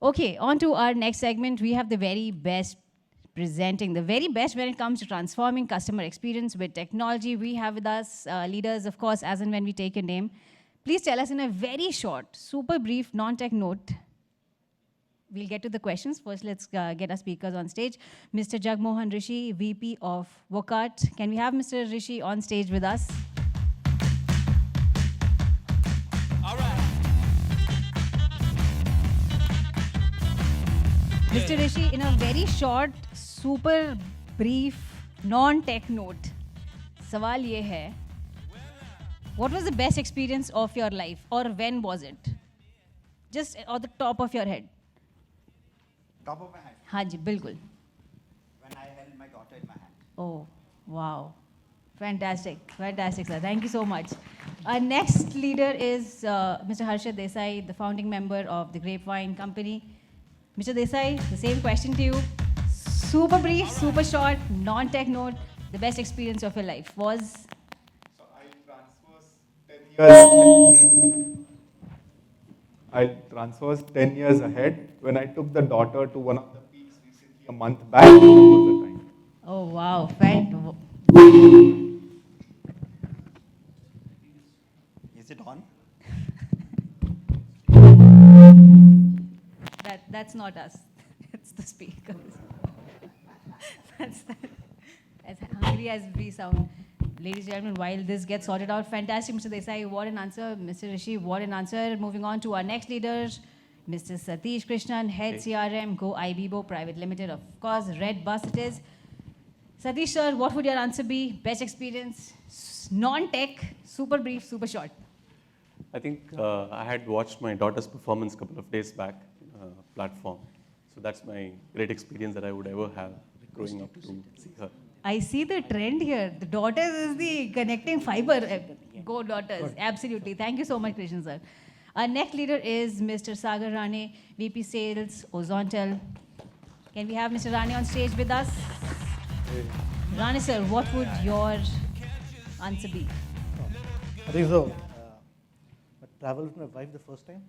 Okay, on to our next segment. We have the very best presenting, the very best when it comes to transforming customer experience with technology. We have with us leaders, of course, as and when we take a name. Please tell us in a very short, super brief, non-tech note. We'll get to the questions. First, let's get our speakers on stage. Mr. Jagmohan Rishi, VP of Wockhardt. Can we have Mr. Rishi on stage with us? All right. Mr. Rishi, in a very short, super brief, non-tech note, सवाल ये है, what was the best experience of your life, or when was it? Just on the top of your head. Top of my head. हाँ जी, बिल्कुल. When I held my daughter in my hand. Oh, wow. Fantastic. Fantastic, sir. Thank you so much. Our next leader is Mr. Harshit Desai, the founding member of the Grapevine company. Mr. Desai, the same question to you. Super brief, super short, non-tech note. The best experience of your life was? So I'll transfer 10 years ahead when I took the daughter to one of the peaks recently, a month back. That was the time. Oh, wow. Is it on? That's not us. It's the speakers. That's as hungry as we sound. Ladies and gentlemen, while this gets sorted out, fantastic, Mr. Desai, what an answer. Mr. Rishi, what an answer. Moving on to our next leader, Mr. Sathish Krishnan, Head CRM, Go Ibibo Private Limited, of course, RedBus it is. Satish sir, what would your answer be? Best experience, non-tech, super brief, super short. I think I had watched my daughter's performance a couple of days back in a platform. So that's my great experience that I would ever have growing up to see her. I see the trend here. The daughters is the connecting fiber. Go daughters. Absolutely. Thank you so much, Krishnan sir. Our next leader is Mr. Sagar Rane, VP Sales, Ozonetel. Can we have Mr. Rane on stage with us? Rane sir, what would your answer be? I think so. I traveled with my wife the first time.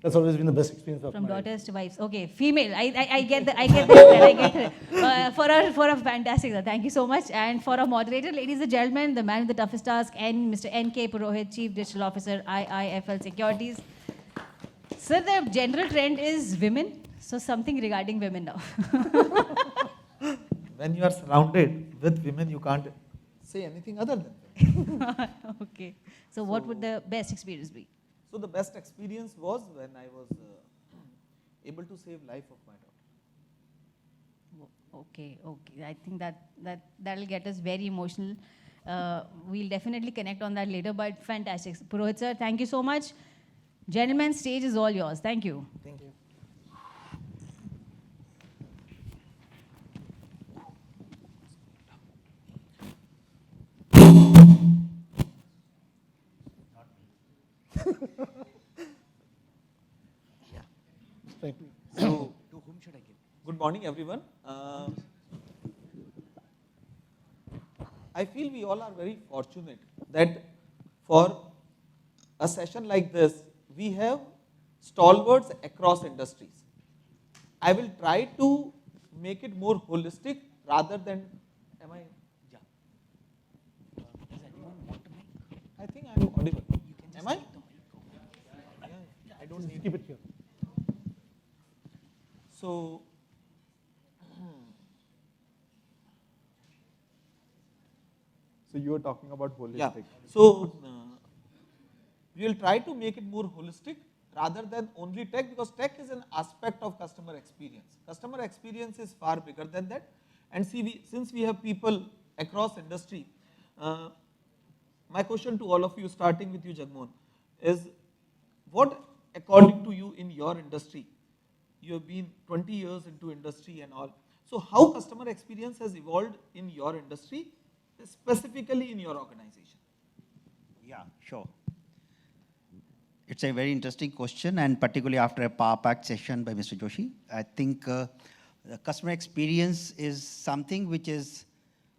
That's always been the best experience of From my daughters to wives. Okay, female. I get that. I get that. For a fantastic. Thank you so much. And for our moderator, ladies and gentlemen, the man with the toughest task, and Mr. N.K. Purohit, Chief Digital Officer, IIFL Securities. Sir, the general trend is women. So something regarding women now. When you are surrounded with women, you can't say anything other than that. Okay. So what would the best experience be? So the best experience was when I was able to save life of my daughter. Okay. I think that'll get us very emotional. We'll definitely connect on that later, but fantastic. Purohit sir, thank you so much. Gentlemen, stage is all yours. Thank you. Thank you. So, to whom should I give? Good morning, everyone. I feel we all are very fortunate that for a session like this, we have stalwarts across industries. I will try to make it more holistic rather than, am I? Yeah. Does anyone want to make? I think I am audible. You can just Am I? take the mic. Yeah, I don't need keep it here. So, So you were talking about holistic. yeah. So, we will try to make it more holistic rather than only tech, because tech is an aspect of customer experience. Customer experience is far bigger than that. And see, since we have people across industry, my question to all of you, starting with you, Jagmohan, is what, according to you, in your industry, you have been 20 years into industry and all. So how customer experience has evolved in your industry, specifically in your organization? Yeah, sure. It's a very interesting question, and particularly after a power pack session by Mr. Joshi. I think the customer experience is something which is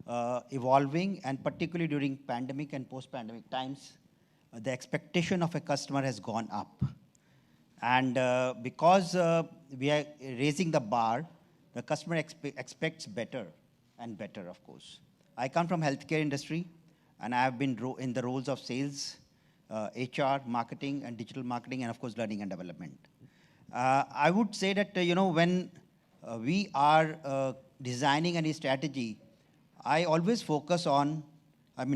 evolving, and particularly during pandemic and post-pandemic times, the expectation of a customer has gone up. And because we are raising the bar, the customer expects better and better, of course. I come from healthcare industry, and I have been in the roles of sales, HR, marketing, and digital marketing, and of course, learning and development. I would say that, when we are designing any strategy, I always focus on,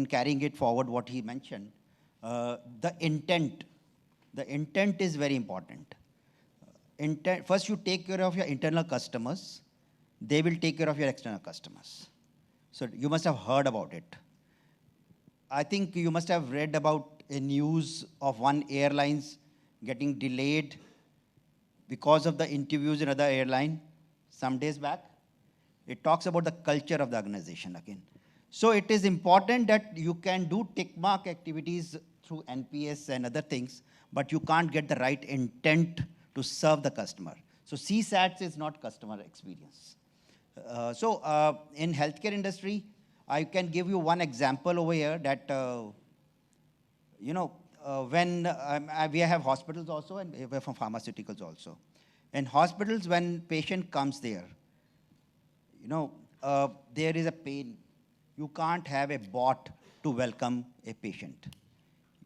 carrying it forward what he mentioned, the intent. The intent is very important. First, you take care of your internal customers. They will take care of your external customers. So you must have heard about it. I think you must have read about a news of one airlines getting delayed because of the interviews in other airline some days back. It talks about the culture of the organization again. So it is important that you can do tick mark activities through NPS and other things, but you can't get the right intent to serve the customer. So CSATs is not customer experience. In healthcare industry, I can give you one example over here that, when we have hospitals also, and we have pharmaceuticals also. In hospitals, when patient comes there, there is a pain. You can't have a bot to welcome a patient,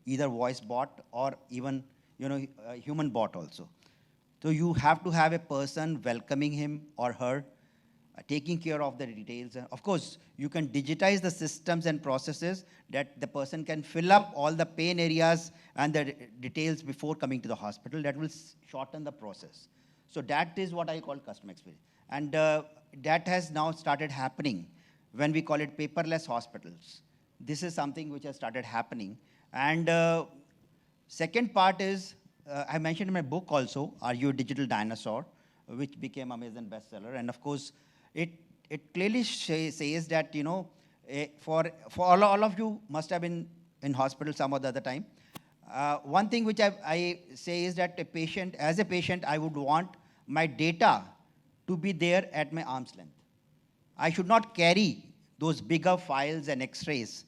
either voice bot or even a human bot also. So you have to have a person welcoming him or her, taking care of the details. Of course, you can digitize the systems and processes that the person can fill up all the pain areas and the details before coming to the hospital. That will shorten the process. So that is what I call customer experience. And that has now started happening when we call it paperless hospitals. This is something which has started happening. And second part is, I mentioned in my book also, Are You a Digital Dinosaur, which became Amazon bestseller. And of course, it clearly says that, for all of you must have been in hospital some or the other time. One thing which I say is that as a patient, I would want my data to be there at my arm's length. I should not carry those bigger files and x-rays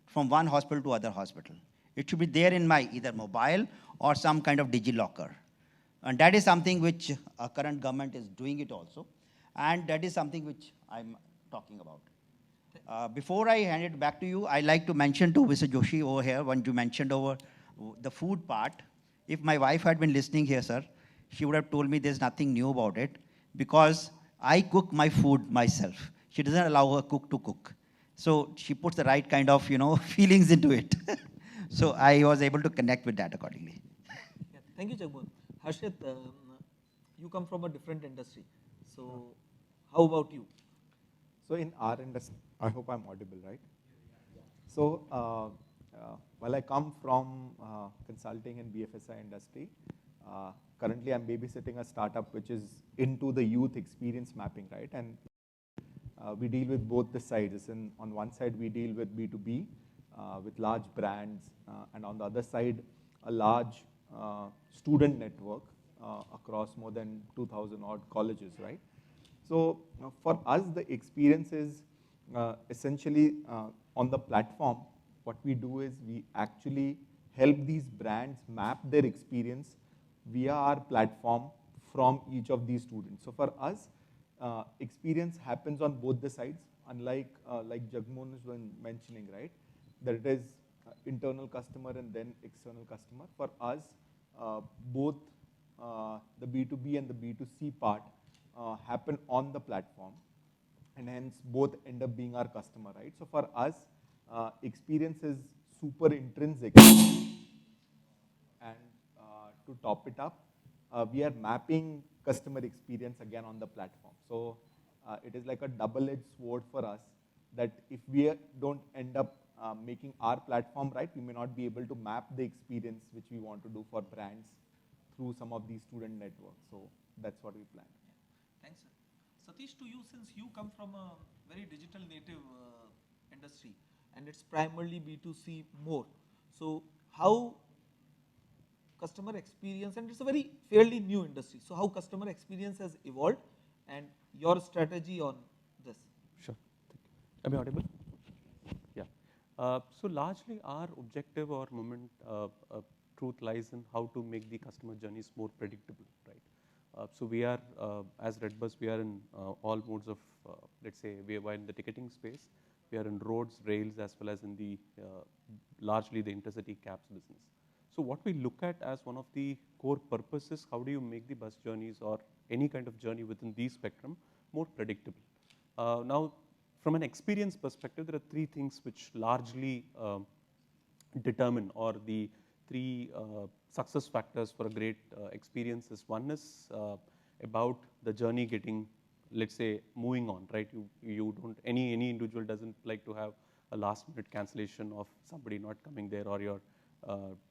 from one hospital to other hospital. It should be there in my either mobile or some kind of DigiLocker. And that is something which our current government is doing it also. And that is something which I'm talking about. Before I hand it back to you, I like to mention to Mr. Joshi over here, when you mentioned over the food part. If my wife had been listening here, sir, she would have told me there's nothing new about it, because I cook my food myself. She doesn't allow her cook to cook. So she puts the right kind of, feelings into it. So I was able to connect with that accordingly. Yeah, thank you, Jagmohan. Harshit, you come from a different industry. So how about you? So in our industry, I hope I'm audible, right? So while I come from consulting and BFSI industry, currently I'm babysitting a startup which is into the youth experience mapping, right? And we deal with both the sides. And on one side, we deal with B2B, with large brands, and on the other side, a large student network across more than 2,000 odd colleges, right? So for us, the experience is essentially on the platform. What we do is we actually help these brands map their experience via our platform from each of these students. So for us, experience happens on both the sides, unlike like Jagmohan was mentioning, right? That it is internal customer and then external customer. For us, both the B2B and the B2C part happen on the platform, and hence both end up being our customer, right? So for us, experience is super intrinsic. And to top it up, we are mapping customer experience again on the platform. So it is like a double-edged sword for us, that if we don't end up making our platform right, we may not be able to map the experience which we want to do for brands through some of these student networks. So that's what we plan. Yeah. Thanks, sir. Satish, to you, since you come from a very digital native industry, and it's primarily B2C more. So how customer experience, and it's a very fairly new industry, so how customer experience has evolved and your strategy on this? Sure. Am I audible? Yeah. So largely our objective or moment truth lies in how to make the customer journeys more predictable, right? So we are, as RedBus, we are in all modes of, let's say, we are in the ticketing space, we are in roads, rails, as well as in the, largely the intercity cabs business. So what we look at as one of the core purposes, how do you make the bus journeys or any kind of journey within these spectrum more predictable? Now, from an experience perspective, there are three things which largely determine, or the three success factors for a great experience is, one is about the journey getting, let's say, moving on, right? You don't, any individual doesn't like to have a last minute cancellation of somebody not coming there, or your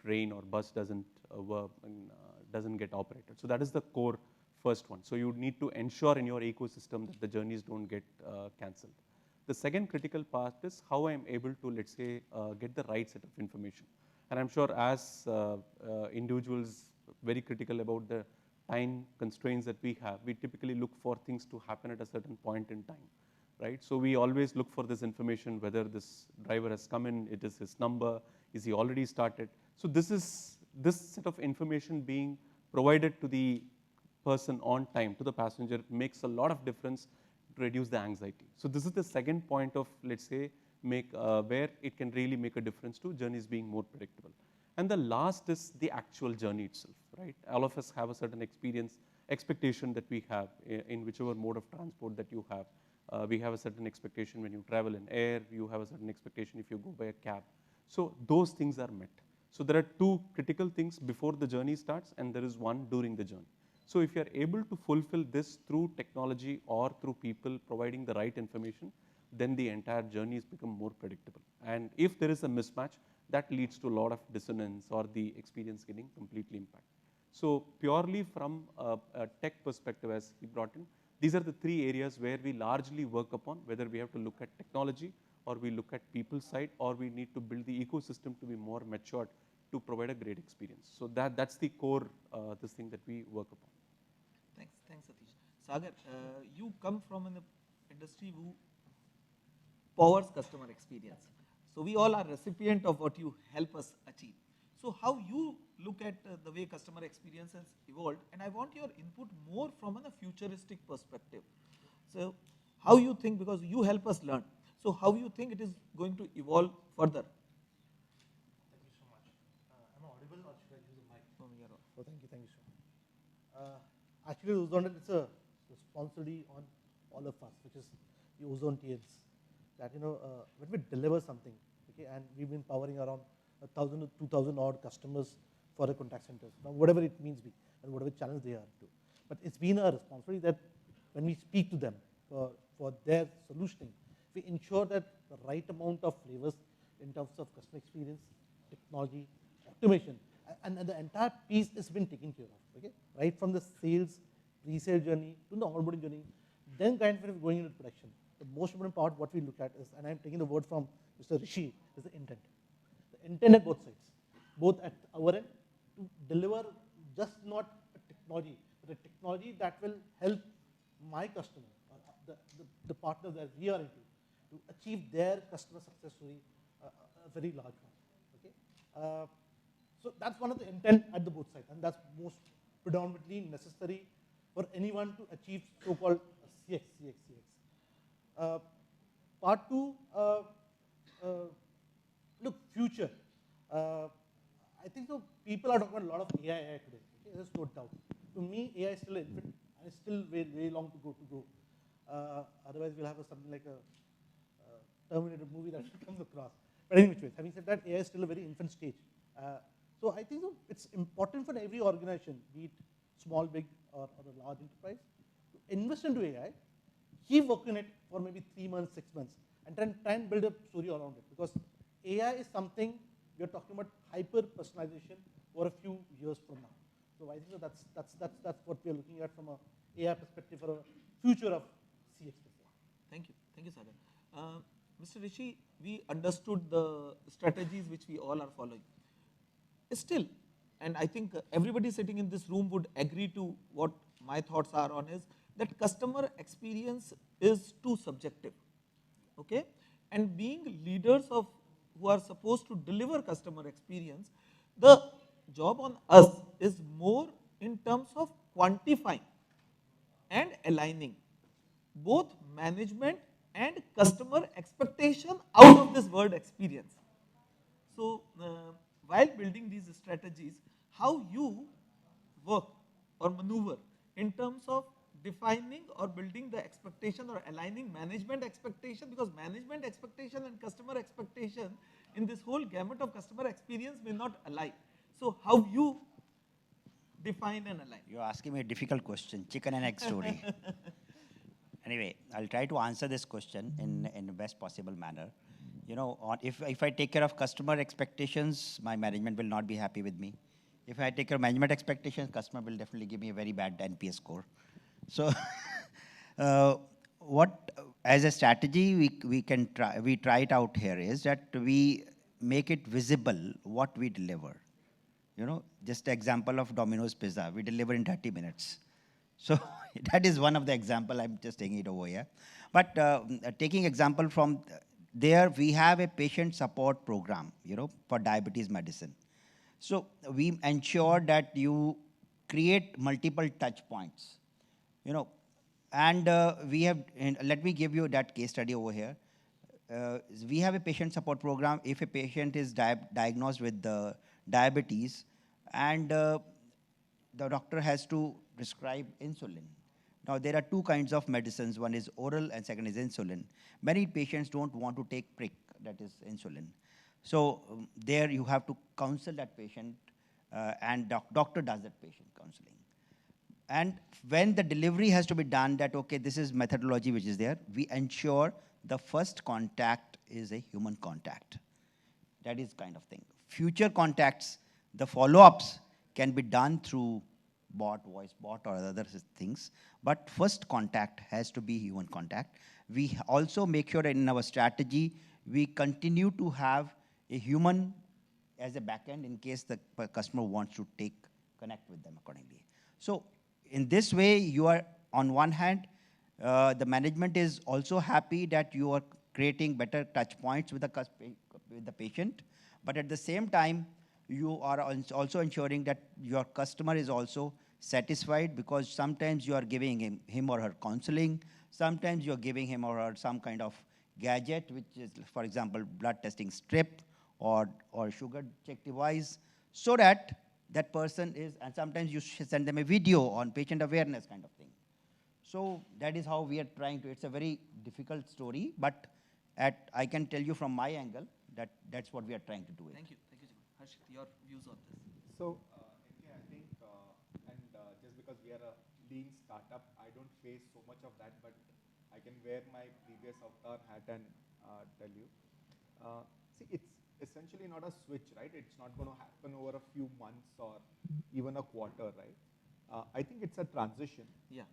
train or bus doesn't work and doesn't get operated. So that is the core first one. So you need to ensure in your ecosystem that the journeys don't get cancelled. The second critical part is how I am able to, let's say, get the right set of information. And I'm sure as individuals very critical about the time constraints that we have, we typically look for things to happen at a certain point in time, right? So we always look for this information, whether this driver has come in, it is his number, is he already started? So this set of information being provided to the person on time, to the passenger, makes a lot of difference to reduce the anxiety. So this is the second point of, let's say, where it can really make a difference to journeys being more predictable. And the last is the actual journey itself, right? All of us have a certain expectation that we have in whichever mode of transport that you have. We have a certain expectation when you travel in air, you have a certain expectation if you go by a cab. So those things are met. So there are two critical things before the journey starts, and there is one during the journey. So if you are able to fulfill this through technology or through people providing the right information, then the entire journeys become more predictable. And if there is a mismatch, that leads to a lot of dissonance or the experience getting completely impacted. So purely from a tech perspective, as he brought in, these are the three areas where we largely work upon, whether we have to look at technology, or we look at people's side, or we need to build the ecosystem to be more matured to provide a great experience. So that's the core this thing that we work upon. Thanks, Sathish. Sagar, you come from an industry who powers customer experience. So we all are recipient of what you help us achieve. So how you look at the way customer experience has evolved, and I want your input more from a futuristic perspective. So how you think, because you help us learn, so how you think it is going to evolve further? Thank you so much. Am I audible, or should I use the mic? No, we are on. Oh, thank you so much. Actually, Ozonetel, it's a responsibility on all of us, which is the Ozoneteers, that when we deliver something, okay, and we've been powering around 1,000 to 2,000 odd customers for the contact centers, now whatever it means be, and whatever challenge they are to. But it's been a responsibility that when we speak to them for their solutioning, we ensure that the right amount of flavors in terms of customer experience, technology, automation, and the entire piece has been taken care of, okay? Right from the sales, pre-sale journey to the onboarding journey, then kind of going into production. The most important part, what we look at is, and I'm taking the word from Mr. Rishi, is the intent. The intent at both sides, both at our end to deliver just not a technology, but a technology that will help my customer, or the partner that we are into, to achieve their customer success story, a very large one, okay? So that's one of the intent at the both sides, and that's most predominantly necessary for anyone to achieve so-called CX. Part two, look, future. I think so people are talking about a lot of AI today, okay? There's no doubt. To me, AI is still an infant, and it's still very long to go. Otherwise, we'll have something like a Terminator movie that comes across. But anyway, having said that, AI is still a very infant stage. So I think it's important for every organization, be it small, big, or a large enterprise, to invest into AI, keep working it for maybe 3 months, 6 months, and try and build a story around it. Because AI is something we are talking about hyper-personalization for a few years from now. So I think that's what we are looking at from an AI perspective for a future of CX. Thank you, Sagar. Mr. Rishi, we understood the strategies which we all are following. Still, and I think everybody sitting in this room would agree to what my thoughts are on is that customer experience is too subjective, okay? And being leaders who are supposed to deliver customer experience, the job on us is more in terms of quantifying and aligning both management and customer expectation out of this word experience. So, while building these strategies, how you work or maneuver in terms of defining or building the expectation or aligning management expectation, because management expectation and customer expectation in this whole gamut of customer experience may not align. So, how you define and align? You're asking me a difficult question, chicken and egg story. Anyway, I'll try to answer this question in the best possible manner. You know, if I take care of customer expectations, my management will not be happy with me. If I take care of management expectations, customer will definitely give me a very bad NPS score. So, as a strategy we try it out here is that we make it visible what we deliver. You know, just an example of Domino's Pizza, we deliver in 30 minutes. So that is one of the example, I'm just taking it over here. But taking example from there, we have a patient support program, you know, for diabetes medicine. So we ensure that you create multiple touch points, you know, and let me give you that case study over here. We have a patient support program. If a patient is diagnosed with diabetes and the doctor has to prescribe insulin. Now, there are two kinds of medicines. One is oral and second is insulin. Many patients don't want to take prick, that is insulin. So there you have to counsel that patient and doctor does that patient counseling. And when the delivery has to be done, that, okay, this is methodology which is there, we ensure the first contact is a human contact. That is kind of thing. Future contacts, the follow-ups can be done through bot, voice bot or other things, but first contact has to be human contact. We also make sure that in our strategy, we continue to have a human as a backend in case the customer wants to connect with them accordingly. So in this way, you are, on one hand, the management is also happy that you are creating better touch points with the patient, but at the same time, you are also ensuring that your customer is also satisfied, because sometimes you are giving him or her counseling, sometimes you are giving him or her some kind of gadget, which is, for example, blood testing strip or sugar check device, so that that person is, and sometimes you send them a video on patient awareness kind of thing. So that is how we are trying to, it's a very difficult story, but I can tell you from my angle that that's what we are trying to do. Thank you, Jagmohan. Harshit, your views on this? So, I think, just because we are a lean startup, I don't face so much of that, but I can wear my previous avatar hat and tell you. See, it's essentially not a switch, right? It's not going to happen over a few months or even a quarter, right? I think it's a transition. Yeah.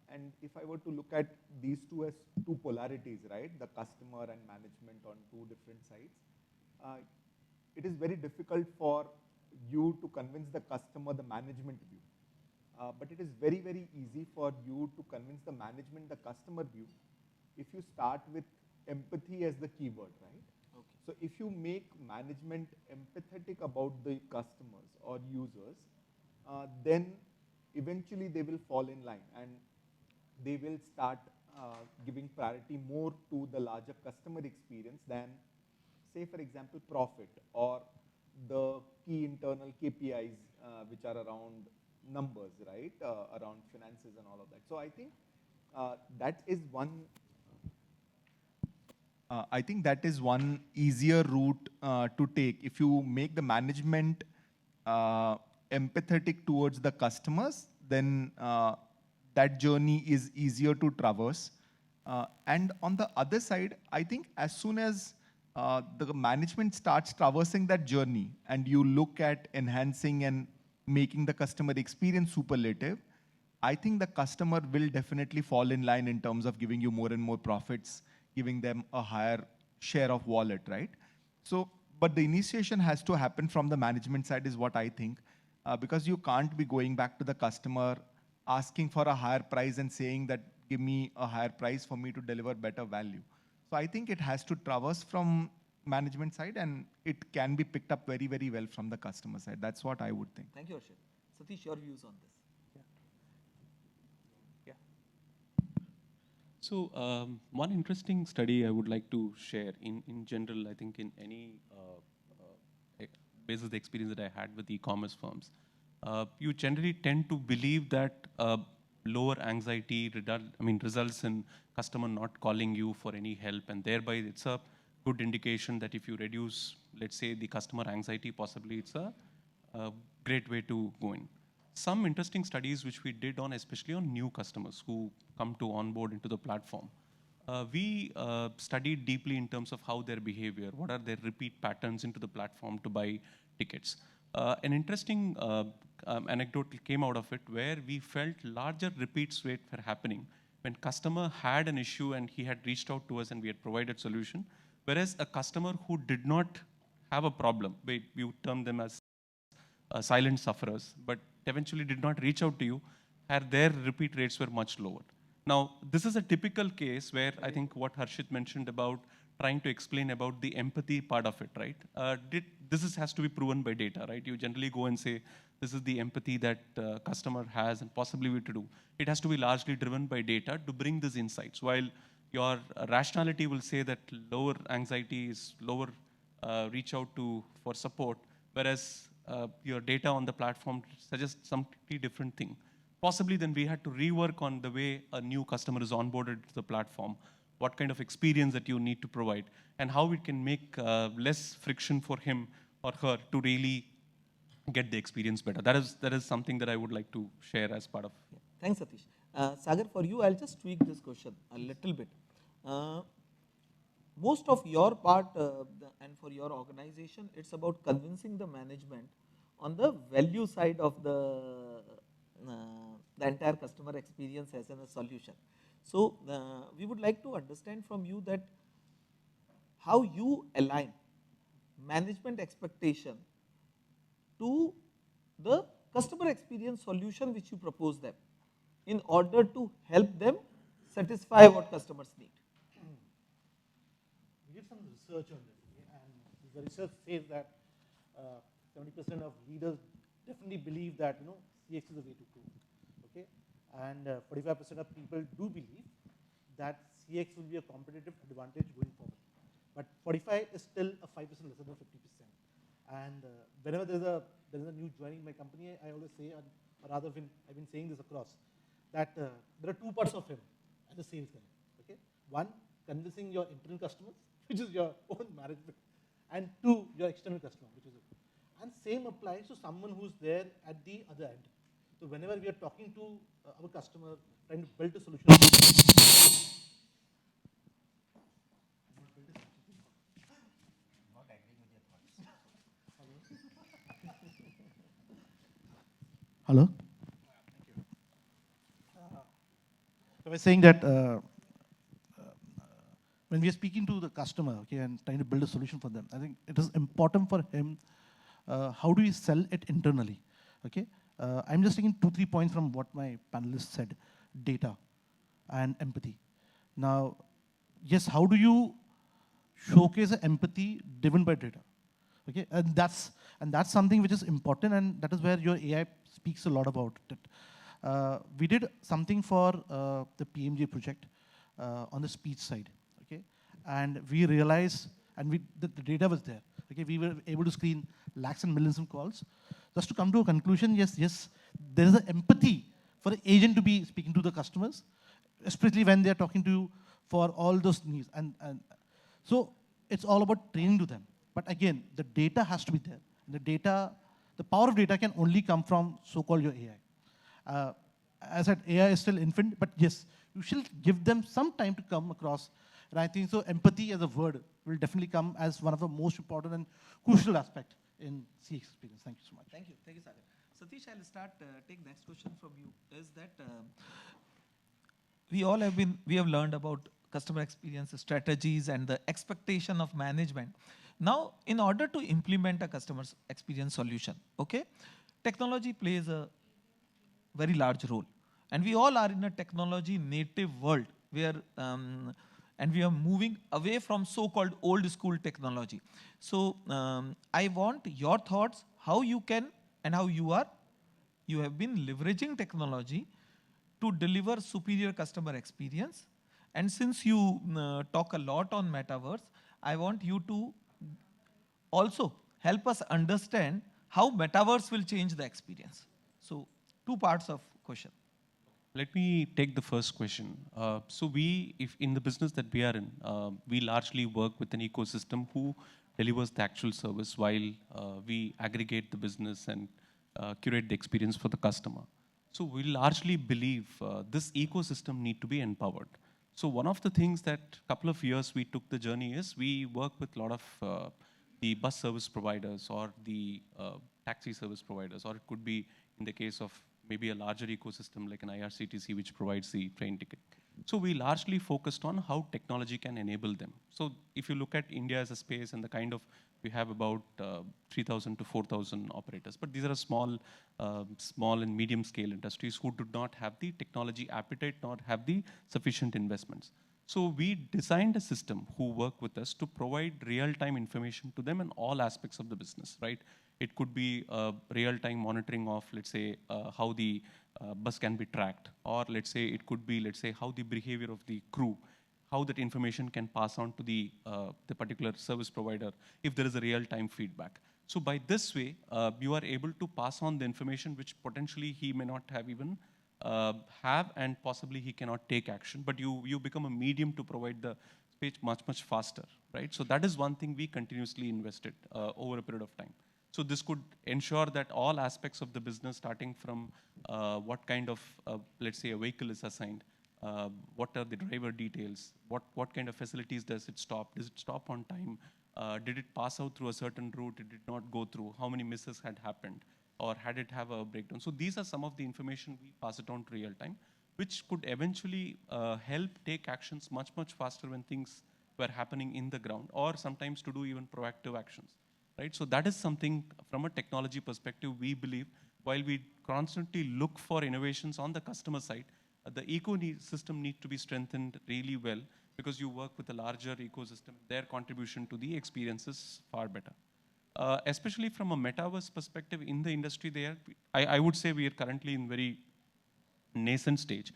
And if I were to look at these two as two polarities, right? The customer and management on two different sides, it is very difficult for you to convince the customer the management view. But it is very, very easy for you to convince the management the customer view if you start with empathy as the keyword, right? Okay. So if you make management empathetic about the customers or users, then eventually they will fall in line and they will start giving priority more to the larger customer experience than, say, for example, profit or the key internal KPIs which are around numbers, right, around finances and all of that. So I think that is one. I think that is one easier route to take. If you make the management empathetic towards the customers, then that journey is easier to traverse. And on the other side, I think as soon as the management starts traversing that journey and you look at enhancing and making the customer experience superlative, I think the customer will definitely fall in line in terms of giving you more and more profits, giving them a higher share of wallet, right? So, but the initiation has to happen from the management side is what I think, because you can't be going back to the customer, asking for a higher price and saying that give me a higher price for me to deliver better value. So I think it has to traverse from management side, and it can be picked up very, very well from the customer side. That's what I would think. Thank you, Harshit. Sathish, your views on this? So one interesting study I would like to share in general, I think in any basis the experience that I had with e-commerce firms, you generally tend to believe that lower anxiety results in customer not calling you for any help, and thereby it's a good indication that if you reduce, let's say, the customer anxiety, possibly it's a great way to go in. Some interesting studies which we did on, especially on new customers who come to onboard into the platform, we studied deeply in terms of how their behavior, what are their repeat patterns into the platform to buy tickets. An interesting anecdote came out of it where we felt larger repeats rate were happening when customer had an issue and he had reached out to us and we had provided solution, whereas a customer who did not have a problem, we would term them as silent sufferers, but eventually did not reach out to you, their repeat rates were much lower. Now, this is a typical case where I think what Harshit mentioned about trying to explain about the empathy part of it, right? Has to be proven by data, right? You generally go and say, this is the empathy that customer has and possibly we to do. It has to be largely driven by data to bring these insights. While your rationality will say that lower anxiety is lower reach out to for support, whereas your data on the platform suggests some completely different thing. Possibly then we had to rework on the way a new customer is onboarded to the platform, what kind of experience that you need to provide, and how it can make less friction for him or her to really get the experience better. That is something that I would like to share as part of. Yeah. Thanks, Sathish. Sagar, for you, I'll just tweak this question a little bit. Most of your part and for your organization, it's about convincing the management on the value side of the entire customer experience as a solution. So we would like to understand from you that how you align management expectation to the customer experience solution which you propose them in order to help them satisfy what customers need. We did some research on this, and the research says that 70% of leaders definitely believe that CX is the way to go. Okay, and 45% of people do believe that CX will be a competitive advantage going forward. But 45 is still a 5% lesser than 50%. And whenever there's a new joining my company, I always say, or rather I've been saying this across, that there are two parts of him as a sales guy. Okay, one, convincing your internal customers, which is your own management, and two, your external customer, which is it. And same applies to someone who's there at the other end. So whenever we are talking to our customer, trying to build a solution. Hello? Thank you. So I was saying that when we are speaking to the customer, okay, and trying to build a solution for them, I think it is important for him, how do we sell it internally, okay? I'm just taking 2-3 points from what my panelists said, data and empathy. Now, yes, how do you showcase empathy driven by data? Okay, and that's something which is important, and that is where your AI speaks a lot about it. We did something for the PMJ project on the speech side, okay, and we realized, and the data was there. Okay, we were able to screen lakhs and millions of calls, just to come to a conclusion. Yes, there is an empathy for the agent to be speaking to the customers, especially when they are talking to you for all those needs, and so it's all about training to them. But again, the data has to be there. The power of data can only come from so-called your AI. As I said, AI is still infant, but yes, you should give them some time to come across. And I think so empathy as a word will definitely come as one of the most important and crucial aspect in CX experience. Thank you so much. Thank you, Sagar. Satish, I'll take next question from you. Is that we have learned about customer experience strategies and the expectation of management. Now, in order to implement a customer experience solution, okay, technology plays a very large role. And we all are in a technology native world where and we are moving away from so-called old school technology. So I want your thoughts, how you can and how you have been leveraging technology to deliver superior customer experience. And since you talk a lot on metaverse, I want you to also help us understand how metaverse will change the experience. So two parts of question. Let me take the first question. So if in the business that we are in, we largely work with an ecosystem who delivers the actual service while we aggregate the business and curate the experience for the customer. So we largely believe this ecosystem need to be empowered. So one of the things that couple of years we took the journey is we work with a lot of the bus service providers or the taxi service providers, or it could be in the case of maybe a larger ecosystem like an IRCTC which provides the train ticket. So we largely focused on how technology can enable them. So if you look at India as a space and the kind of, we have about 3,000 to 4,000 operators, but these are small and medium scale industries who do not have the technology appetite nor have the sufficient investments. So we designed a system who work with us to provide real-time information to them in all aspects of the business, right? It could be real-time monitoring of, let's say, how the bus can be tracked, or let's say it could be, let's say, how the behavior of the crew, how that information can pass on to the particular service provider if there is a real-time feedback. So by this way, you are able to pass on the information which potentially he may not have even have, and possibly he cannot take action, but you become a medium to provide the speech much faster, right? So that is one thing we continuously invested over a period of time. So this could ensure that all aspects of the business, starting from what kind of, let's say, a vehicle is assigned, what are the driver details, what kind of facilities does it stop on time, did it pass out through a certain route, did it not go through, how many misses had happened, or had it have a breakdown. So these are some of the information we pass it on to real time, which could eventually help take actions much faster when things were happening in the ground, or sometimes to do even proactive actions. Right? So that is something from a technology perspective we believe, while we constantly look for innovations on the customer side, the ecosystem needs to be strengthened really well, because you work with a larger ecosystem, their contribution to the experience is far better. Especially from a metaverse perspective in the industry there, I would say we are currently in very nascent stage.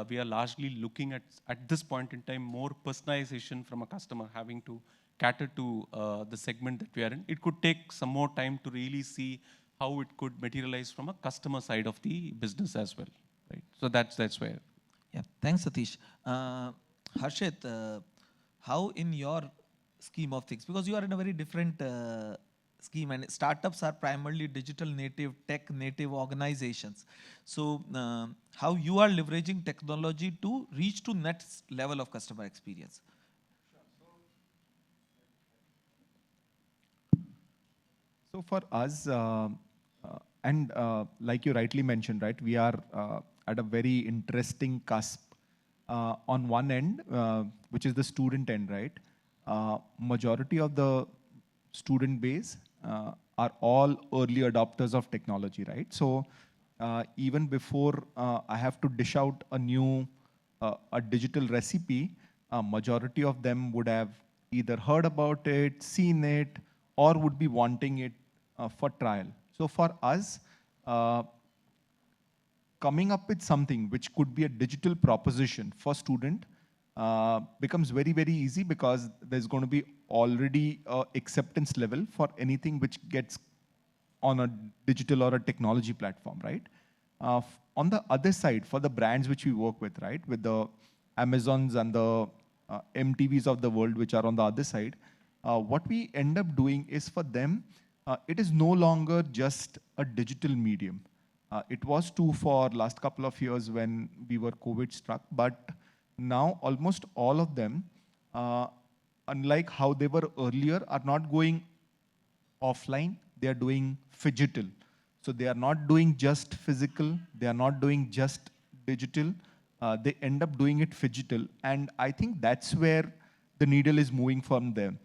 We are largely looking at this point in time, more personalization from a customer, having to cater to the segment that we are in. It could take some more time to really see how it could materialize from a customer side of the business as well, right? So that's where. Yeah, thanks, Sathish. Harshit, how in your scheme of things, because you are in a very different scheme, and startups are primarily digital native, tech native organizations. So how you are leveraging technology to reach to next level of customer experience? So for us, like you rightly mentioned, right, we are at a very interesting cusp. On one end, which is the student end, right? Majority of the student base are all early adopters of technology, right? So even before I have to dish out a digital recipe, majority of them would have either heard about it, seen it, or would be wanting it for trial. So for us, coming up with something which could be a digital proposition for student becomes very easy, because there's going to be already acceptance level for anything which gets on a digital or a technology platform, right? On the other side, for the brands which we work with, right, with the Amazons and the MTVs of the world, which are on the other side, what we end up doing is, for them, it is no longer just a digital medium. It was true for last couple of years when we were COVID struck, but now almost all of them, unlike how they were earlier, are not going offline, they are doing phygital. So they are not doing just physical, they are not doing just digital, they end up doing it phygital. And I think that's where the needle is moving from them.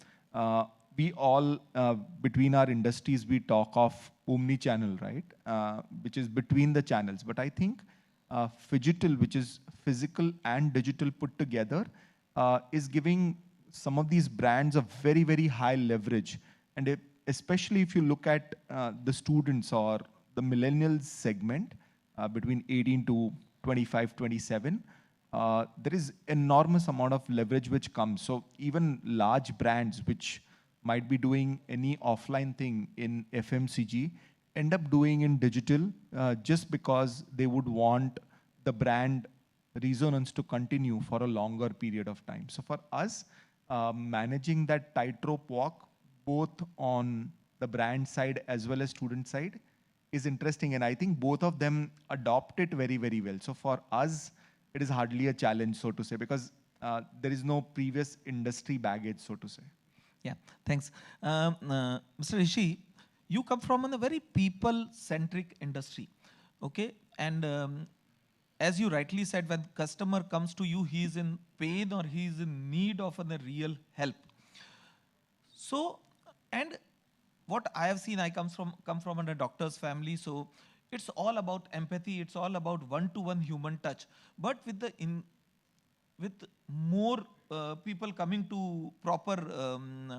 We all, between our industries, we talk of omni-channel, right? Which is between the channels. But I think phygital, which is physical and digital put together, is giving some of these brands a very, very high leverage. And especially if you look at the students or the millennials segment between 18 to 25, 27, there is enormous amount of leverage which comes. So even large brands which might be doing any offline thing in FMCG end up doing in digital just because they would want the brand resonance to continue for a longer period of time. So for us, managing that tightrope walk, both on the brand side as well as student side, is interesting. And I think both of them adopt it very, very well. So for us, it is hardly a challenge, so to say, because there is no previous industry baggage, so to say. Yeah, thanks. Mr. Rishi, you come from a very people-centric industry, okay? And as you rightly said, when customer comes to you, he is in pain or he is in need of a real help. So, and what I have seen, I come from a doctor's family, so it's all about empathy. It's all about one-to-one human touch. But with more people coming to proper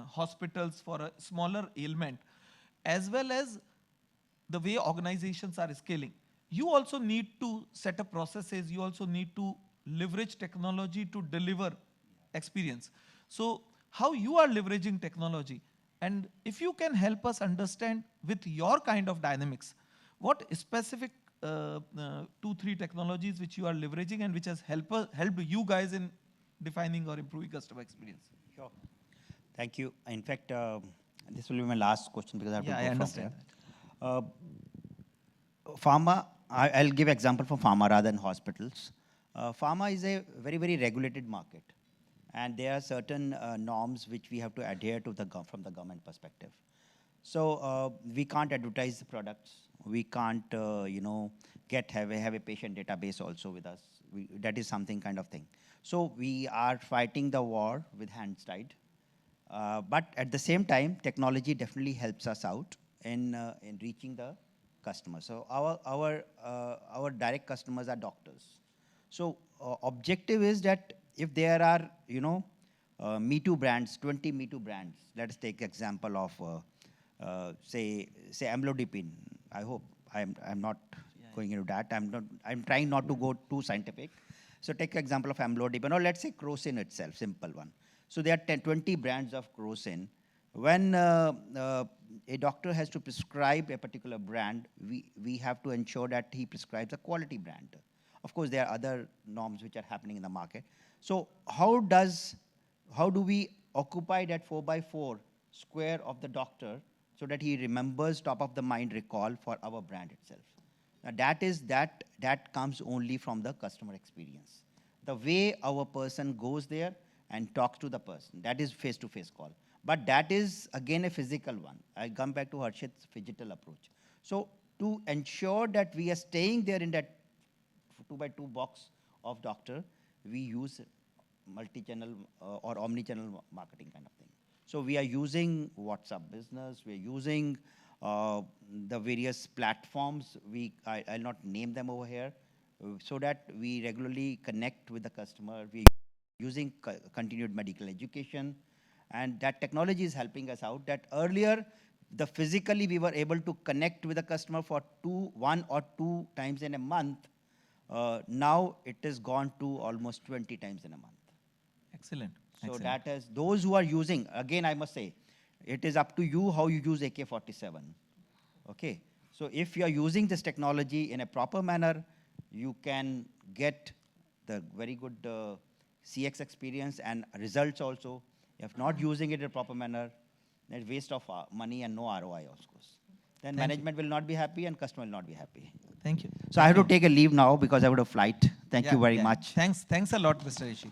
hospitals for a smaller ailment, as well as the way organizations are scaling, you also need to set up processes. You also need to leverage technology to deliver experience. So how you are leveraging technology, and if you can help us understand with your kind of dynamics, what specific 2-3 technologies which you are leveraging and which has helped you guys in defining or improving customer experience? Sure. Thank you. In fact, this will be my last question because I have to go I from understand. there. Pharma, I'll give example for pharma rather than hospitals. Pharma is a very, very regulated market. And there are certain norms which we have to adhere to from the government perspective. So we can't advertise the products. We can't, have a patient database also with us. That is something kind of thing. So we are fighting the war with hands tied. But at the same time, technology definitely helps us out in reaching the customer. So our direct customers are doctors. So objective is that if there are, Me Too brands, 20 Me Too brands, let us take example of, say amlodipine. I hope I'm not going into that. I'm trying not to go too scientific. So take example of amlodipine, or let's say Crocin itself, simple one. So there are 20 brands of Crocin. When a doctor has to prescribe a particular brand, we have to ensure that he prescribes a quality brand. Of course, there are other norms which are happening in the market. So how do we occupy that 4x4 square of the doctor so that he remembers top of the mind recall for our brand itself? Now that comes only from the customer experience. The way our person goes there and talks to the person, that is face-to-face call. But that is again a physical one. I come back to Harshit's phygital approach. So to ensure that we are staying there in that 2x2 box of doctor, we use multi-channel or omni-channel marketing kind of thing. So we are using WhatsApp Business, we are using the various platforms. I'll not name them over here, so that we regularly connect with the customer. We're using continued medical education, and that technology is helping us out. That earlier, physically we were able to connect with the customer for 1 or 2 times in a month. Now it has gone to almost 20 times in a month. Excellent. So Excellent. that is, those who are using, again I must say, it is up to you how you use AK-47. Okay. So if you are using this technology in a proper manner, you can get the very good CX experience and results also. If not using it in a proper manner, it's waste of money and no ROI, of course. Then management will not be happy and customer will not be happy. Thank you. So I have to take a leave now because I have a flight. Thank you very much. Thanks a lot, Mr. Rishi.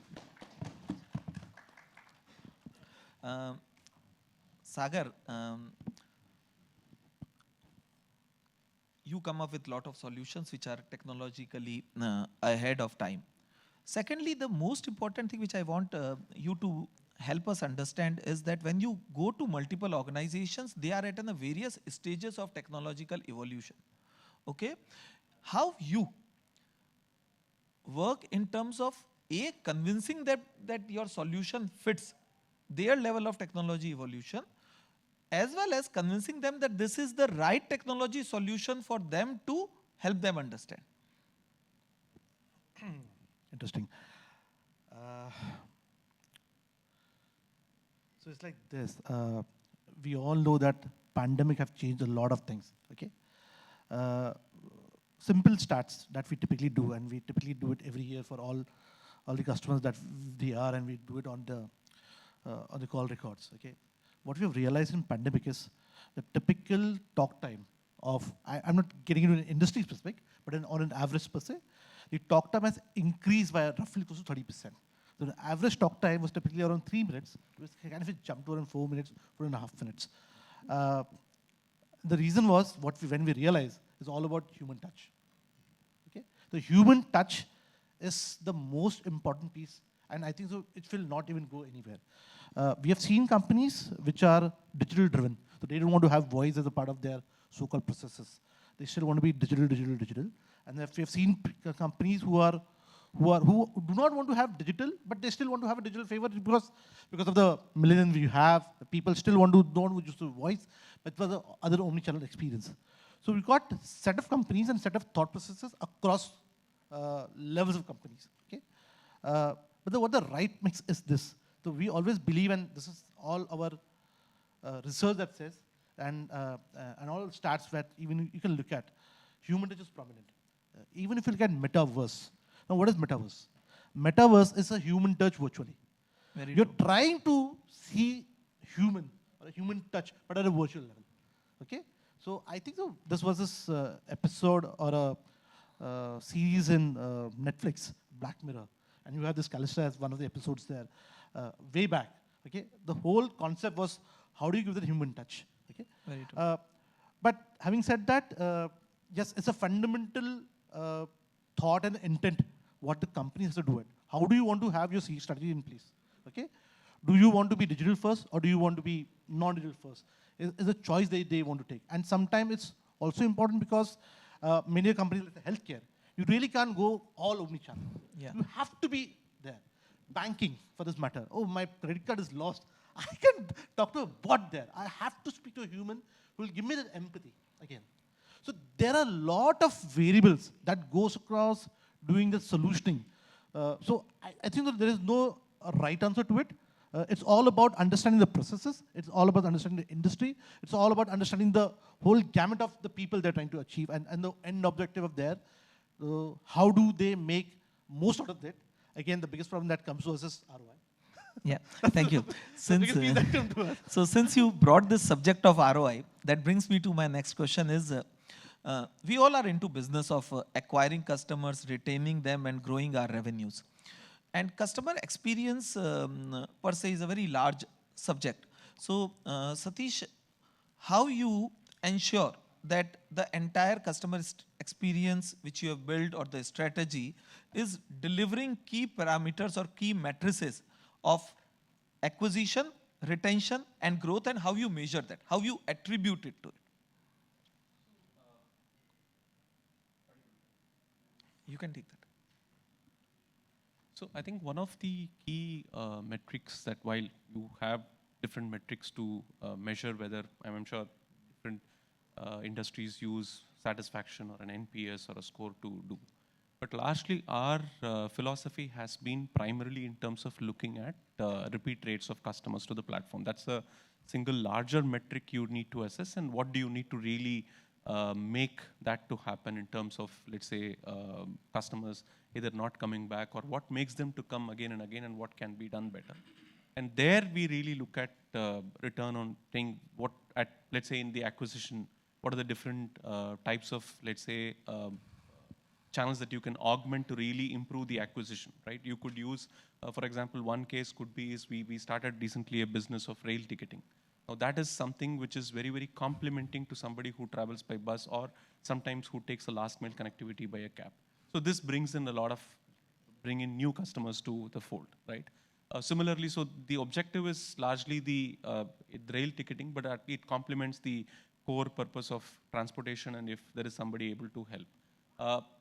Sagar, you come up with a lot of solutions which are technologically ahead of time. Secondly, the most important thing which I want you to help us understand is that when you go to multiple organizations, they are at various stages of technological evolution. Okay? How you work in terms of convincing that your solution fits their level of technology evolution, as well as convincing them that this is the right technology solution for them to help them understand. Interesting. So it's like this. We all know that pandemic have changed a lot of things. Okay. Simple stats that we typically do, and we typically do it every year for all the customers that we are, and we do it on the call records. Okay. What we have realized in pandemic is the typical talk time of, I'm not getting into an industry specific, but on an average per se, the talk time has increased by roughly close to 30%. So the average talk time was typically around 3 minutes. It was kind of jumped to around 4 minutes, 4.5 minutes. The reason was when we realized is all about human touch. Okay, the human touch is the most important piece, and I think so it will not even go anywhere. We have seen companies which are digital driven, so they don't want to have voice as a part of their so-called processes. They still want to be digital. And we have seen companies who do not want to have digital, but they still want to have a digital favor because of the millennials we have. People still don't use the voice, but for the other omnichannel experience. So we got set of companies and set of thought processes across levels of companies. Okay, but what the right mix is this. So we always believe, and this is all our research that says, and all stats that even you can look at, human touch is prominent. Even if you look at metaverse. Now, what is metaverse? Metaverse is a human touch virtually. You're trying to see human or a human touch, but at a virtual level. Okay? So I think so this was this episode or a series in Netflix, Black Mirror, and you have this Callister as one of the episodes there, way back. Okay? The whole concept was, how do you give that human touch? Okay? Very true. But having said that, yes, it's a fundamental thought and intent what the company has to do it. How do you want to have your strategy in place? Okay, do you want to be digital first or do you want to be non-digital first? Is a choice they want to take. And sometimes it's also important because many companies like healthcare, you really can't go all omnichannel. Yeah. You have to be there. Banking, for this matter. Oh, my credit card is lost. I can talk to a bot there. I have to speak to a human who will give me that empathy again. So there are a lot of variables that goes across doing the solutioning. So I think that there is no right answer to it. It's all about understanding the processes. It's all about understanding the industry. It's all about understanding the whole gamut of the people they're trying to achieve and the end objective of there. How do they make most out of it? Again, the biggest problem that comes to us is ROI. Yeah, thank you. Since you brought this subject of ROI, that brings me to my next question is, we all are into business of acquiring customers, retaining them and growing our revenues. And customer experience per se is a very large subject. So Sathish, how you ensure that the entire customer experience which you have built or the strategy is delivering key parameters or key matrices of acquisition, retention and growth, and how you measure that, how you attribute it to it? You can take that. So I think one of the key metrics that while you have different metrics to measure whether, I'm sure different industries use satisfaction or an NPS or a score to do. But largely our philosophy has been primarily in terms of looking at repeat rates of customers to the platform. That's a single larger metric you need to assess, and what do you need to really make that to happen in terms of, let's say, customers either not coming back, or what makes them to come again and again, and what can be done better. And there we really look at return on thing, what at, let's say in the acquisition, what are the different types of, let's say, channels that you can augment to really improve the acquisition, right? You could use, for example, one case could be is we started recently a business of rail ticketing. Now that is something which is very, very complementing to somebody who travels by bus or sometimes who takes a last mile connectivity by a cab. So this brings in a lot of, bring in new customers to the fold, right? Similarly, so the objective is largely the rail ticketing, but it complements the core purpose of transportation and if there is somebody able to help.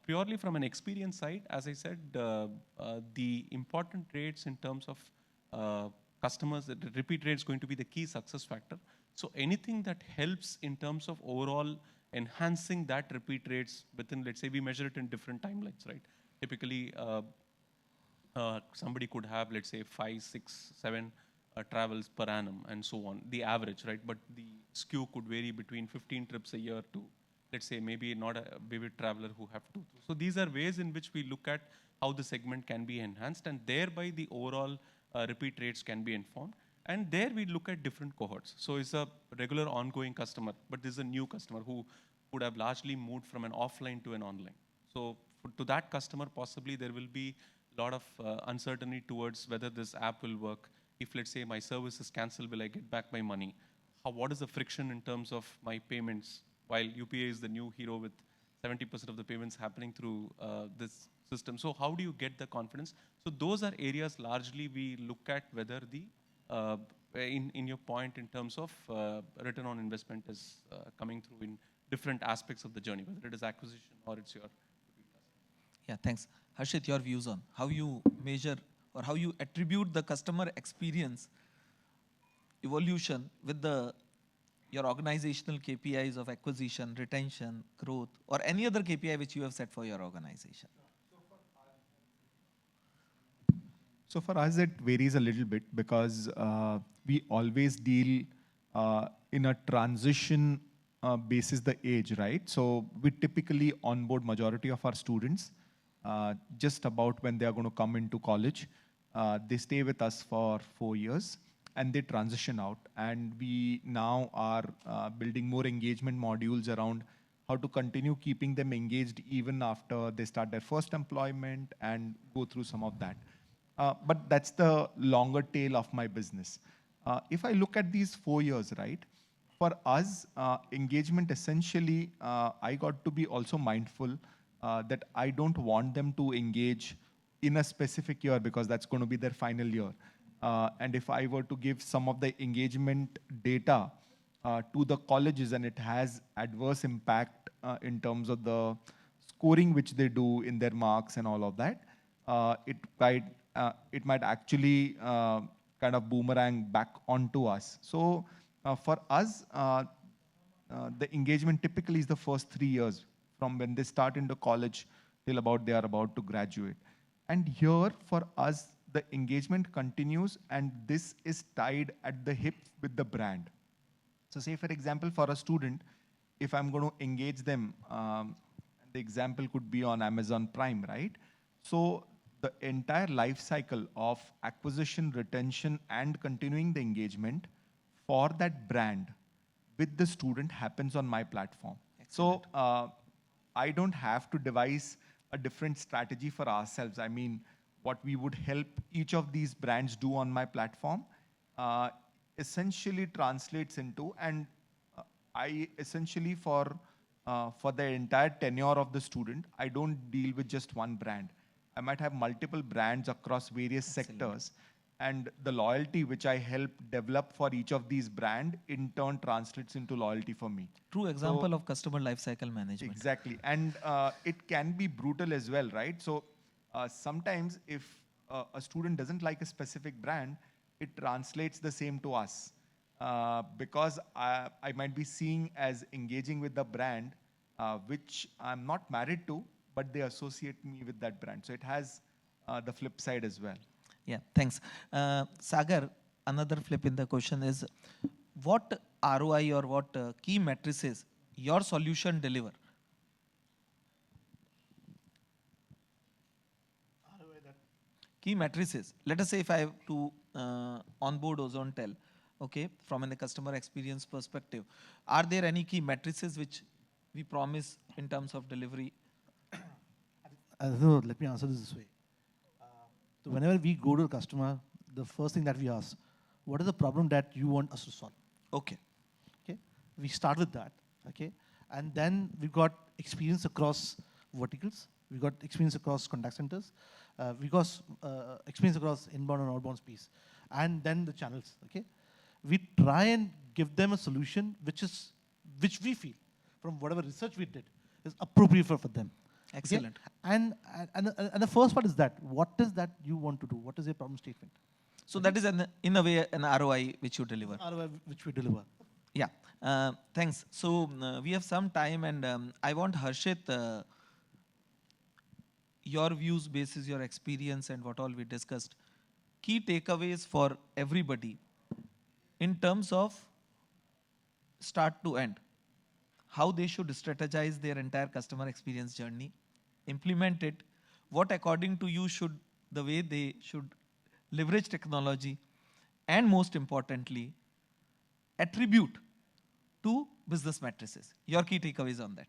Purely from an experience side, as I said, the important rates in terms of customers, the repeat rate is going to be the key success factor. So anything that helps in terms of overall enhancing that repeat rates within, let's say we measure it in different timelines, right? Typically, somebody could have, let's say, 5, 6, 7 travels per annum and so on, the average, right? But the skew could vary between 15 trips a year to, let's say, maybe not a vivid traveler who have 2. So these are ways in which we look at how the segment can be enhanced, and thereby the overall repeat rates can be informed. And there we look at different cohorts. So it's a regular ongoing customer, but this is a new customer who would have largely moved from an offline to an online. So to that customer, possibly there will be a lot of uncertainty towards whether this app will work. If, let's say, my service is cancelled, will I get back my money? What is the friction in terms of my payments? While UPI is the new hero with 70% of the payments happening through this system. So how do you get the confidence? So those are areas largely we look at whether the, in your point in terms of return on investment is coming through in different aspects of the journey, whether it is acquisition or it's your repeat customer. Yeah, thanks. Harshit, your views on how you measure or how you attribute the customer experience evolution with your organizational KPIs of acquisition, retention, growth, or any other KPI which you have set for your organization? So for us, it varies a little bit because we always deal in a transition basis the age, right? So we typically onboard majority of our students just about when they are going to come into college. They stay with us for 4 years and they transition out. And we now are building more engagement modules around how to continue keeping them engaged even after they start their first employment and go through some of that. But that's the longer tail of my business. If I look at these 4 years, right, for us, engagement essentially, I got to be also mindful that I don't want them to engage in a specific year because that's going to be their final year. And if I were to give some of the engagement data to the colleges and it has adverse impact in terms of the scoring which they do in their marks and all of that, it might actually kind of boomerang back onto us. So for us, the engagement typically is the first 3 years from when they start into college till about they are about to graduate. And here for us, the engagement continues and this is tied at the hip with the brand. So say for example, for a student, if I'm going to engage them, the example could be on Amazon Prime, right? So the entire life cycle of acquisition, retention, and continuing the engagement for that brand with the student happens on my platform. Excellent. So I don't have to devise a different strategy for ourselves. I mean, what we would help each of these brands do on my platform essentially translates into, and I essentially for the entire tenure of the student, I don't deal with just one brand. I might have multiple brands across various sectors, and the loyalty which I help develop for each of these brands in turn translates into loyalty for me. True example of customer lifecycle management. Exactly. And it can be brutal as well, right? So sometimes if a student doesn't like a specific brand, it translates the same to us. Because I might be seeing as engaging with the brand, which I'm not married to, but they associate me with that brand. So it has the flip side as well. Yeah, thanks. Sagar, another flip in the question is, what ROI or what key matrices your solution deliver? Key matrices. Let us say if I have to onboard Ozonetel, okay, from a customer experience perspective, are there any key matrices which we promise in terms of delivery? Let me answer this way. So whenever we go to a customer, the first thing that we ask, what is the problem that you want us to solve? Okay. Okay. We start with that. Okay. And then we've got experience across verticals. We got experience across contact centers. We got experience across inbound and outbound space. And then the channels. Okay. We try and give them a solution which we feel, from whatever research we did, is appropriate for them. Excellent. And the first part is that, what is that you want to do? What is your problem statement? So that is in a way an ROI which you deliver. ROI which we deliver. Yeah, thanks. So we have some time, and I want Harshit, your views basis your experience and what all we discussed. Key takeaways for everybody in terms of start to end. How they should strategize their entire customer experience journey, implement it, what according to you should, the way they should leverage technology, and most importantly, attribute to business matrices. Your key takeaways on that.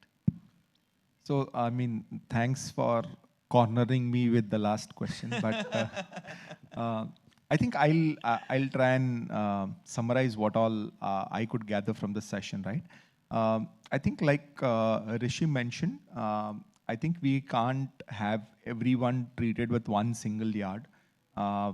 So, I mean, thanks for cornering me with the last question, but I think I'll try and summarize what all I could gather from the session, right? I think like Rishi mentioned, I think we can't have everyone treated with one single yard.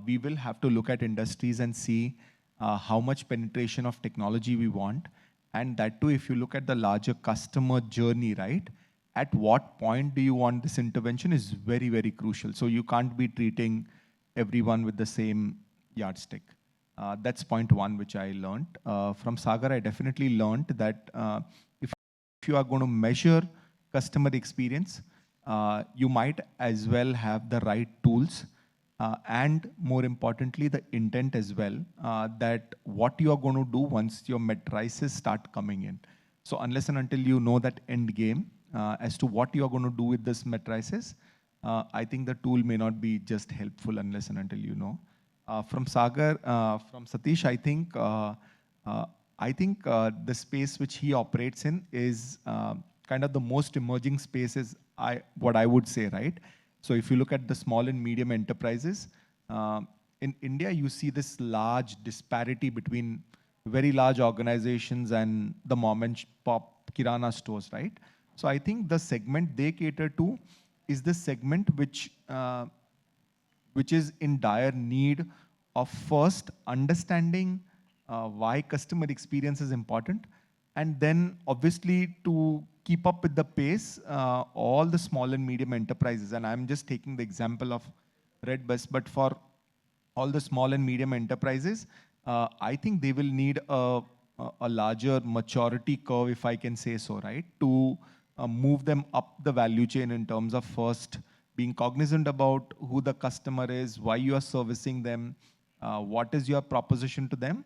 We will have to look at industries and see how much penetration of technology we want. And that too, if you look at the larger customer journey, right? At what point do you want this intervention is very, very crucial. So you can't be treating everyone with the same yardstick. That's point one, which I learned. From Sagar, I definitely learned that if you are going to measure customer experience, you might as well have the right tools and more importantly, the intent as well, that what you are going to do once your matrices start coming in. So unless and until you know that end game as to what you are going to do with this matrices, I think the tool may not be just helpful unless and until you know. From Sagar, from Sathish, I think the space which he operates in is kind of the most emerging spaces, what I would say, right? So if you look at the small and medium enterprises, in India, you see this large disparity between very large organizations and the mom and pop kirana stores, right? So I think the segment they cater to is the segment which is in dire need of first understanding why customer experience is important, and then obviously to keep up with the pace, all the small and medium enterprises, and I'm just taking the example of RedBus, but for all the small and medium enterprises, I think they will need a larger maturity curve, if I can say so, right? To move them up the value chain in terms of first being cognizant about who the customer is, why you are servicing them, what is your proposition to them,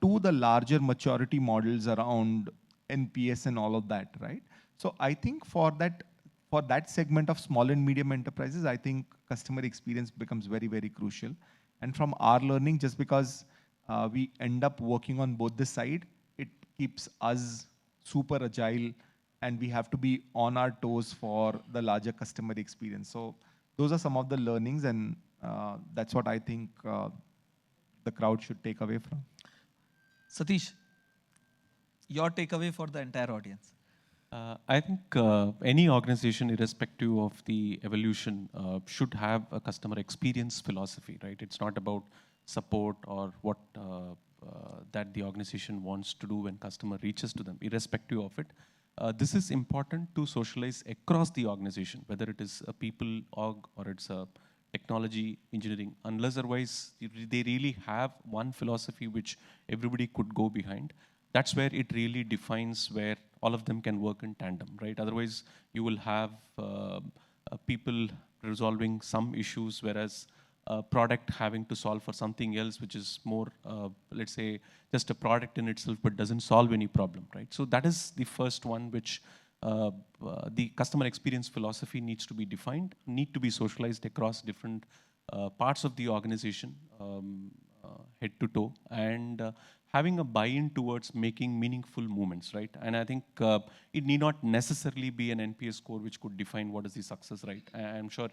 to the larger maturity models around NPS and all of that, right? So I think for that segment of small and medium enterprises, I think customer experience becomes very, very crucial. And from our learning, just because we end up working on both the side, it keeps us super agile and we have to be on our toes for the larger customer experience. So those are some of the learnings, and that's what I think the crowd should take away from. Satish, your takeaway for the entire audience. I think any organization, irrespective of the evolution, should have a customer experience philosophy, right? It's not about support or what that the organization wants to do when customer reaches to them, irrespective of it. This is important to socialize across the organization, whether it is a people org or it's a technology engineering, unless otherwise they really have one philosophy which everybody could go behind. That's where it really defines where all of them can work in tandem, right? Otherwise, you will have people resolving some issues, whereas a product having to solve for something else, which is more, let's say, just a product in itself, but doesn't solve any problem, right? So that is the first one which the customer experience philosophy needs to be defined, need to be socialized across different parts of the organization, head to toe, and having a buy-in towards making meaningful movements, right? And I think it need not necessarily be an NPS score which could define what is the success, right? I'm sure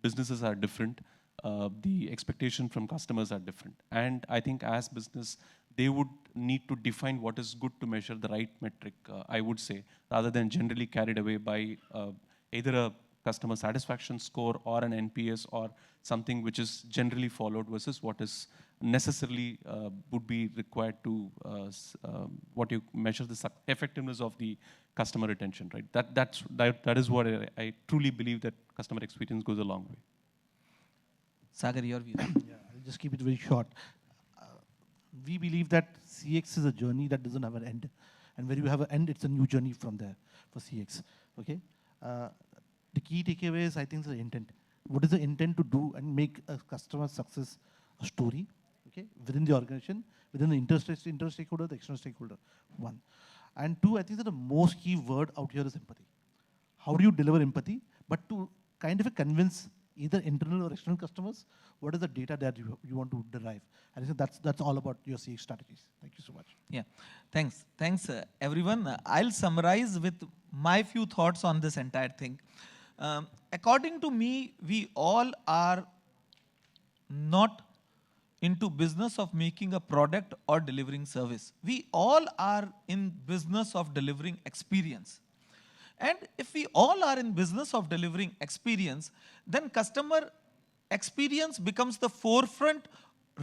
businesses are different. The expectation from customers are different. And I think as business, they would need to define what is good to measure the right metric, I would say, rather than generally carried away by either a customer satisfaction score or an NPS or something which is generally followed versus what is necessarily would be required to what you measure the effectiveness of the customer retention, right? That is what I truly believe that customer experience goes a long way. Sagar, your view. Yeah, I'll just keep it very short. We believe that CX is a journey that doesn't have an end. And where you have an end, it's a new journey from there for CX. Okay? The key takeaway is, I think, the intent. What is the intent to do and make a customer success a story, okay, within the organization, within the inter-stakeholder, the external stakeholder, one. And two, I think that the most key word out here is empathy. How do you deliver empathy, but to kind of convince either internal or external customers what is the data that you want to derive. And I think that's all about your CX strategies. Thank you so much. Yeah, thanks. Thanks, everyone. I'll summarize with my few thoughts on this entire thing. According to me, we all are not into business of making a product or delivering service. We all are in business of delivering experience. And if we all are in business of delivering experience, then customer experience becomes the forefront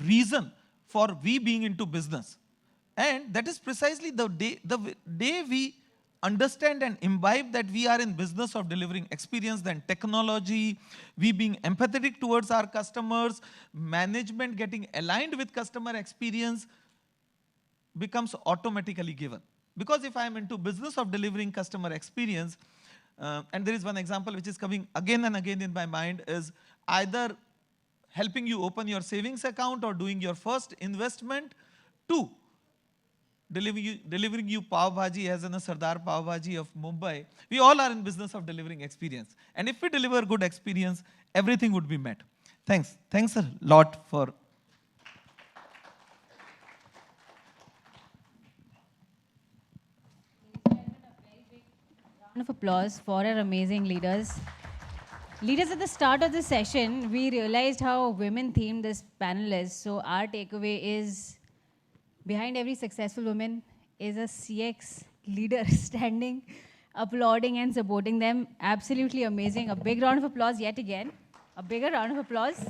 reason for we being into business. And that is precisely the day we understand and imbibe that we are in business of delivering experience, then technology, we being empathetic towards our customers, management getting aligned with customer experience becomes automatically given. Because if I am into business of delivering customer experience, and there is one example which is coming again and again in my mind, is either helping you open your savings account or doing your first investment, to delivering you pav bhaji as in a Sardar pav bhaji of Mumbai. We all are in business of delivering experience. And if we deliver good experience, everything would be met. Thanks. Thanks a lot for... Round of applause for our amazing leaders. Leaders, at the start of the session, we realized how women-themed this panel is. So our takeaway is, behind every successful woman is a CX leader standing, applauding and supporting them. Absolutely amazing. A big round of applause yet again. A bigger round of applause.